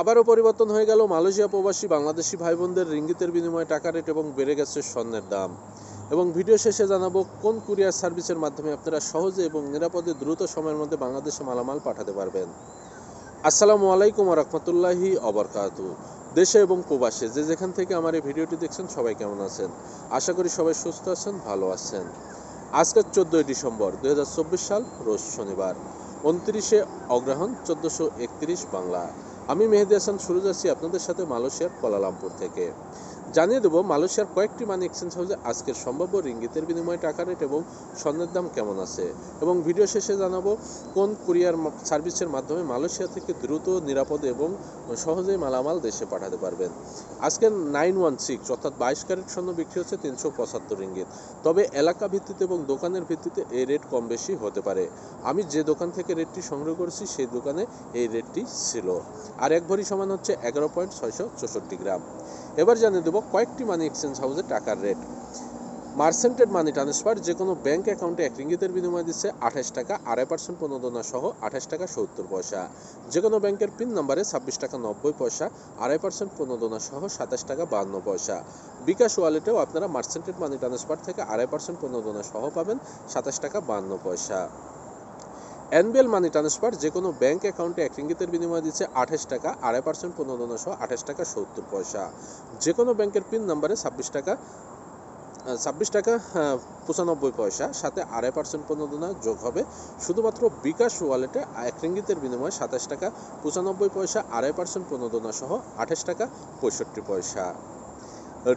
আবারও পরিবর্তন হয়ে গেল মালয়েশিয়া প্রবাসী বাংলাদেশি ভাই বোনদের রিঙ্গিতের বিনিময়ে টাকা রেট এবং বেড়ে গেছে স্বর্ণের দাম। এবং ভিডিও শেষে জানাবো কোন কুরিয়ার সার্ভিসের মাধ্যমে আপনারা সহজে এবং নিরাপদে দ্রুত সময়ের মধ্যে বাংলাদেশে মালামাল পাঠাতে পারবেন। আসসালামু আলাইকুম ওয়া রাহমাতুল্লাহি ওয়া বারাকাতুহু। দেশে এবং প্রবাসে যে যেখান থেকে আমার এই ভিডিওটি দেখছেন সবাই কেমন আছেন? আশা করি সবাই সুস্থ আছেন, ভালো আছেন। আজকে 14 ডিসেম্বর 2024 সাল, রোজ শনিবার, 29 অগ্রহায়ণ 1431 বাংলা। আমি মেহেদী হাসান শুরু যাচ্ছি আপনাদের সাথে মালয়েশিয়ার কুয়ালালামপুর থেকে। জানিয়ে দেবো মালয়েশিয়ার কয়েকটি মানি এক্সচেঞ্জ হাউসে আজকের সম্ভাব্য রিঙ্গিতের বিনিময়ে টাকা রেট এবং স্বর্ণের দাম কেমন আছে। এবং ভিডিও শেষে জানাবো কোন কুরিয়ার সার্ভিসের মাধ্যমে মালয়েশিয়া থেকে দ্রুত, নিরাপদে এবং সহজেই মালামাল দেশে পাঠাতে পারবেন। আজকের 916 অর্থাৎ 22 ক্যারেট স্বর্ণ বিক্রি হচ্ছে 375 রিঙ্গিত। তবে এলাকা ভিত্তিতে এবং দোকানের ভিত্তিতে এই রেট কম বেশি হতে পারে। আমি যে দোকান থেকে রেটটি সংগ্রহ করেছি সেই দোকানে এই রেটটি ছিল। আর এক ভরি সমান হচ্ছে 11.664 গ্রাম। এবার জানিয়ে দেবো কয়েকটি মানি এক্সচেঞ্জ হাউসে টাকার রেট। মার্সেন্টেড মানি ট্রান্সফার যে কোনো ব্যাংক অ্যাকাউন্টে 1 রিঙ্গিতের বিনিময়ে দিচ্ছে 28 টাকা 2.5% প্রণোদনা সহ 28 টাকা 70 পয়সা। যে কোনো ব্যাংকের পিন নাম্বারে 26 টাকা 90 পয়সা 2.5% প্রণোদনা সহ 27 টাকা 52 পয়সা। বিকাশ ওয়ালেটেও আপনারা মার্সেন্টেড মানি ট্রান্সফার থেকে 2.5% প্রণোদনা সহ পাবেন 27 টাকা 52 পয়সা। এনবিএল মানি ট্রান্সফার যে কোনো ব্যাংক অ্যাকাউন্টে 1 রিঙ্গিতের বিনিময়ে দিচ্ছে 28 টাকা 2.5% প্রণোদনা সহ 28 টাকা 70 পয়সা। যে কোনো ব্যাংকের পিন নাম্বারে 26 টাকা 95 পয়সা সাথে 2.5% প্রণোদনা যোগ হবে। শুধুমাত্র বিকাশ ওয়ালেটে 1 রিঙ্গিতের বিনিময়ে 27 টাকা 95 পয়সা 2.5% প্রণোদনা সহ 28 টাকা 65 পয়সা।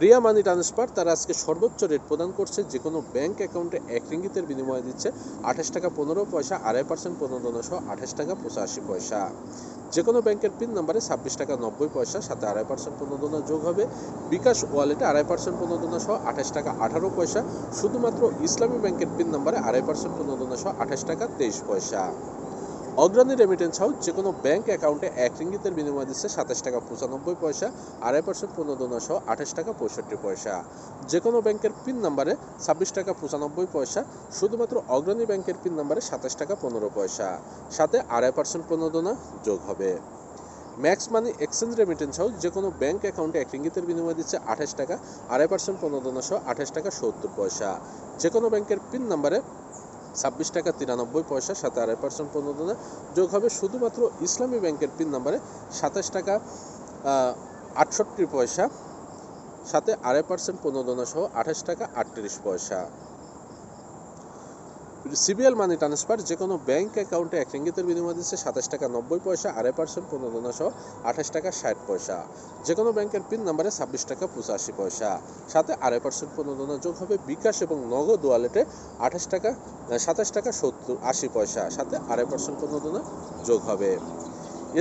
রিয়া মানি ট্রান্সফার তারা আজকে সর্বোচ্চ রেট প্রদান করছে। যে কোনো ব্যাংক অ্যাকাউন্টে 1 রিঙ্গিতের বিনিময়ে দিচ্ছে 28 টাকা 15 পয়সা 2.5% প্রণোদনা সহ 28 টাকা 85 পয়সা। যে কোনো ব্যাংকের পিন নাম্বারে 26 টাকা 90 পয়সা সাথে 2.5% প্রণোদনা যোগ হবে। বিকাশ ওয়ালেটে 2.5% প্রণোদনা সহ 28 টাকা 18 পয়সা। শুধুমাত্র ইসলামী ব্যাংকের পিন নাম্বারে 2.5% প্রণোদনা সহ 28 টাকা 23 পয়সা। অগ্রণী রেমিটেন্স হাউস যে কোনো ব্যাংক অ্যাকাউন্টে 1 রিঙ্গিতের বিনিময়ে দিচ্ছে 27 টাকা 95 পয়সা 2.5% প্রণোদনা সহ 28 টাকা 65 পয়সা। যে কোনো ব্যাংকের পিন নাম্বারে 26 টাকা 95 পয়সা। শুধুমাত্র অগ্রণী ব্যাংকের পিন নাম্বারে 27 টাকা 15 পয়সা সাথে 2.5% প্রণোদনা যোগ হবে। Max money exchange remittance house যে কোনো ব্যাংক অ্যাকাউন্টে 1 রিঙ্গিতের বিনিময়ে দিচ্ছে 28 টাকা 2.5% প্রণোদনা সহ 28 টাকা 70 পয়সা। যে কোনো ব্যাংকের পিন নাম্বারে 26 টাকা 93 পয়সা সাথে 2.5% প্রণোদনা যোগ হবে। শুধুমাত্র ইসলামী ব্যাংকের পিন নাম্বারে 27 টাকা 68 পয়সা সাথে 2.5% প্রণোদনা সহ 28 টাকা 38 পয়সা। সিবিএল মানি ট্রান্সফার যে কোনো ব্যাংক অ্যাকাউন্টে 1 রিঙ্গিতের বিনিময়ে দিচ্ছে 27 টাকা 90 পয়সা 2.5% প্রণোদনা সহ 28 টাকা 60 পয়সা। যে কোনো ব্যাংকের পিন নাম্বারে 26 টাকা 85 পয়সা সাথে 2.5% প্রণোদনা যোগ হবে। বিকাশ এবং নগদ ওয়ালেটে 27 টাকা 80 পয়সা সাথে 2.5% প্রণোদনা যোগ হবে।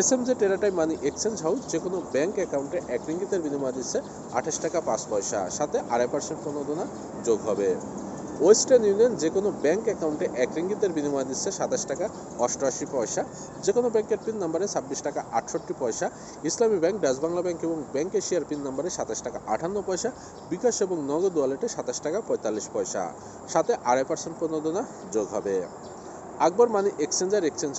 এসএমজে টেরাটাইম মানি এক্সচেঞ্জ হাউস যে কোনো ব্যাংক অ্যাকাউন্টে 1 রিঙ্গিতের বিনিময়ে দিচ্ছে 28 টাকা 5 পয়সা সাথে 2.5% প্রণোদনা যোগ হবে। ওয়েস্টার্ন ইউনিয়ন যে কোনো ব্যাংক অ্যাকাউন্টে 1 রিঙ্গিতের বিনিময়ে দিচ্ছে 27 টাকা 88 পয়সা। যে কোনো ব্যাংকের পিন নাম্বারে 26 টাকা 68 পয়সা। ইসলামী ব্যাংক, ডাচ বাংলা ব্যাংক এবং ব্যাংক এশিয়ার পিন নাম্বারে 27 টাকা 58 পয়সা। বিকাশ এবং নগদ ওয়ালেটে 27 টাকা 45 পয়সা সাথে 2.5% প্রণোদনা যোগ হবে। আকবর মানি এক্সচেঞ্জ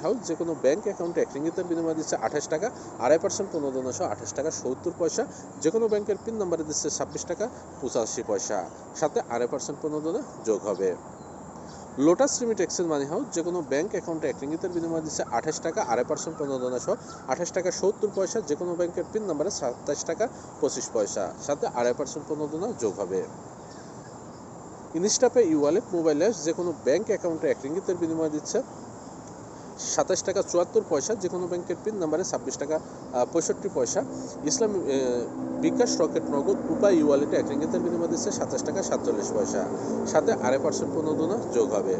হাউস যে কোনো ব্যাংক অ্যাকাউন্টে 1 রিঙ্গিতের বিনিময়ে দিচ্ছে 28 টাকা 2.5% প্রণোদনা সহ 28 টাকা 70 পয়সা। যে কোনো ব্যাংকের পিন নাম্বারে দিচ্ছে 26 টাকা 85 পয়সা সাথে 2.5% প্রণোদনা যোগ হবে। লোটাস রিমিট এক্সচেঞ্জ মানি হাউস যে কোনো ব্যাংক অ্যাকাউন্টে 1 রিঙ্গিতের বিনিময়ে দিচ্ছে 28 টাকা 2.5% প্রণোদনা সহ 28 টাকা 70 পয়সা। যে কোনো ব্যাংকের পিন নাম্বারে 27 টাকা 25 পয়সা সাথে 2.5% প্রণোদনা যোগ হবে। ইনস্টাপে ই ওয়ালেট মোবাইল অ্যাপস যে কোনো ব্যাংক অ্যাকাউন্টে 1 রিঙ্গিতের বিনিময়ে দিচ্ছে 27 টাকা 74 পয়সা। যে কোনো ব্যাংকের পিন নাম্বারে 26 টাকা 65 পয়সা। ইসলামী বিকাশ রকেট নগদ উপায় ই ওয়ালেটে 1 রিঙ্গিতের বিনিময়ে দিচ্ছে 27 টাকা 47 পয়সা সাথে 2.5% প্রণোদনা যোগ হবে।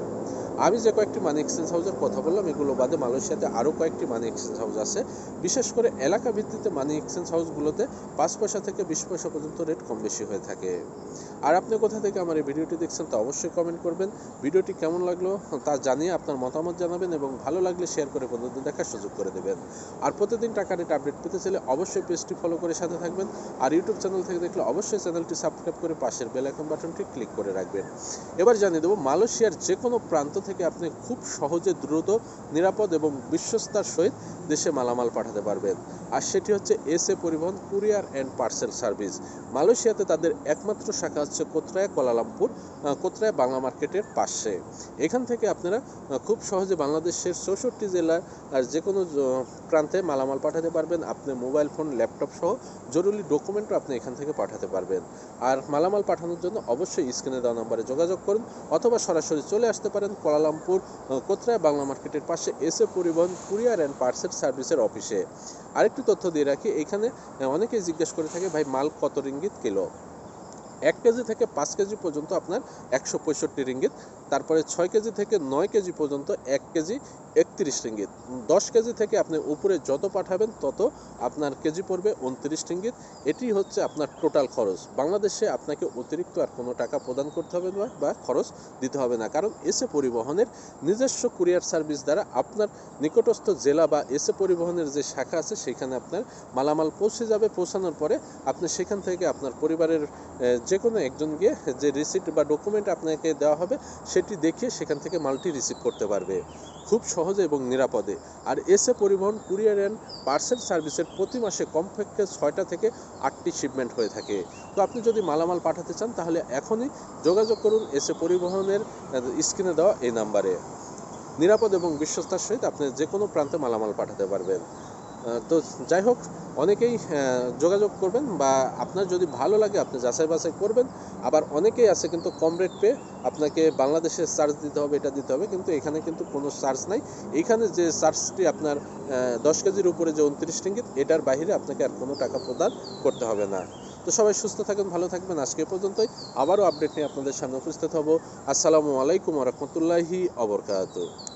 আমি যে কয়েকটি মানি এক্সচেঞ্জ হাউসের কথা বললাম এগুলো বাদে মালয়েশিয়াতে আরও কয়েকটি মানি এক্সচেঞ্জ হাউস আছে। বিশেষ করে এলাকা ভিত্তিতে মানি এক্সচেঞ্জ হাউসগুলোতে 5 পয়সা থেকে 20 পয়সা পর্যন্ত রেট কম বেশি হয়ে থাকে। আর আপনি কোথা থেকে আমার এই ভিডিওটি দেখছেন তা অবশ্যই কমেন্ট করবেন। ভিডিওটি কেমন লাগলো তা জানিয়ে আপনার মতামত জানাবেন এবং ভালো লাগলে শেয়ার করে বন্ধুদের দেখার সুযোগ করে দেবেন। আর প্রতিদিন টাকা রেট আপডেট পেতে চাইলে অবশ্যই পেজটি ফলো করে সাথে থাকবেন। আর ইউটিউব চ্যানেল থেকে দেখলে অবশ্যই চ্যানেলটি সাবস্ক্রাইব করে পাশের বেল আইকন বাটনটি ক্লিক করে রাখবেন। এবার জানিয়ে দেবো মালয়েশিয়ার যে কোনো প্রান্ত থেকে আপনি খুব সহজে, দ্রুত, নিরাপদ এবং বিশ্বস্তার সহিত দেশে মালামাল পাঠাতে পারবেন। আর সেটি হচ্ছে এসএ পরিবহন কুরিয়ার অ্যান্ড পার্সেল সার্ভিস। মালয়েশিয়াতে তাদের একমাত্র শাখা হচ্ছে কোত্রায়, কুয়ালালামপুর, কোত্রায় বাংলা মার্কেটের পাশে। এখান থেকে আপনারা খুব সহজে বাংলাদেশের 64 জেলার যে কোনো প্রান্তে মালামাল পাঠাতে পারবেন। আপনি মোবাইল ফোন, ল্যাপটপ সহ জরুরি ডকুমেন্টও আপনি এখান থেকে পাঠাতে পারবেন। আর মালামাল পাঠানোর জন্য অবশ্যই স্ক্রিনে দেওয়া নম্বরে যোগাযোগ করুন, অথবা সরাসরি চলে আসতে পারেন কুয়ালালামপুর কোত্রায় বাংলা মার্কেটের পাশে এসএ পরিবহন কুরিয়ার অ্যান্ড পার্সেল সার্ভিসের অফিসে। আরেকটি তথ্য দিয়ে রাখি, এখানে অনেকেই জিজ্ঞেস করে থাকে, ভাই মাল কত রিঙ্গিত কিলো? 1 কেজি থেকে 5 কেজি পর্যন্ত আপনার 165 রিঙ্গিত, তারপরে 6 কেজি থেকে 9 কেজি পর্যন্ত 1 কেজি 31 রিঙ্গিত, 10 কেজি থেকে আপনি উপরে যত পাঠাবেন তত আপনার কেজি পড়বে 29 রিঙ্গিত। এটি হচ্ছে আপনার টোটাল খরচ। বাংলাদেশে আপনাকে অতিরিক্ত আর কোনো টাকা প্রদান করতে হবে না বা খরচ দিতে হবে না, কারণ এসএ পরিবহনের নিজস্ব কুরিয়ার সার্ভিস দ্বারা আপনার নিকটস্থ জেলা বা এসএ পরিবহনের যে শাখা আছে সেখানে আপনার মালামাল পৌঁছে যাবে। পৌঁছানোর পরে আপনি সেখান থেকে আপনার পরিবারের যে কোনো একজন গিয়ে যে রিসিপ্ট বা ডকুমেন্ট আপনাকে দেওয়া হবে সেটি দেখিয়ে সেখান থেকে মালটি রিসিভ করতে পারবে খুব সহজে এবং নিরাপদে। আর এসএ পরিবহন কুরিয়ার অ্যান্ড পার্সেল সার্ভিসের প্রতি মাসে কমপক্ষে 6টা থেকে 8টি শিপমেন্ট হয়ে থাকে। তো আপনি যদি মালামাল পাঠাতে চান তাহলে এখনই যোগাযোগ করুন এসএ পরিবহনের স্ক্রিনে দেওয়া এই নাম্বারে। নিরাপদ এবং বিশ্বস্তার সহিত আপনি যে কোনো প্রান্তে মালামাল পাঠাতে পারবেন। তো যাই হোক, অনেকেই যোগাযোগ করবেন, বা আপনার যদি ভালো লাগে আপনি যাচাই বাছাই করবেন। আবার অনেকেই আছে কিন্তু কম রেট পেয়ে আপনাকে বাংলাদেশের চার্জ দিতে হবে, এটা দিতে হবে, কিন্তু এখানে কিন্তু কোনো চার্জ নাই। এখানে যে চার্জটি আপনার 10 কেজির উপরে যে 29 রিঙ্গিত, এটার বাইরে আপনাকে আর কোনো টাকা প্রদান করতে হবে না। তো সবাই সুস্থ থাকেন, ভালো থাকবেন। আজকে পর্যন্তই, আবারও আপডেট নিয়ে আপনাদের সামনে উপস্থিত হব। আসসালামু আলাইকুম ওয়া রাহমাতুল্লাহি ওয়া বারাকাতুহু।